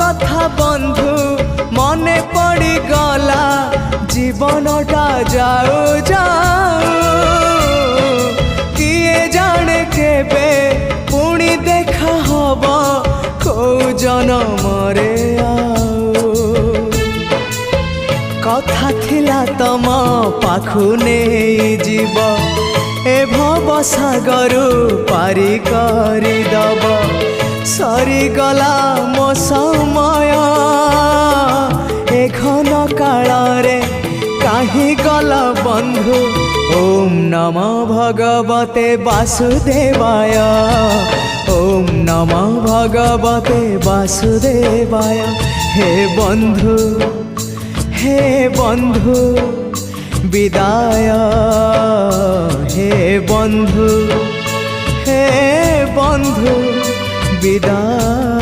কথা বন্ধু মনে পড়ি গলা জীবনটা যাও যাও কিয়ে জানে কেবে পুଣି দেখা হব কৌ জনমরে কথা थिला तम पाखु नहीं जीव ए भव सागरु पारी करी दब सरी गला मो समय ए घन काल रे काहे गला बंधु ओम नमो भगवते वासुदेवाय ओम नमो भगवते वासुदेवाय हे बंधु विदाय हे बंधु विदाय।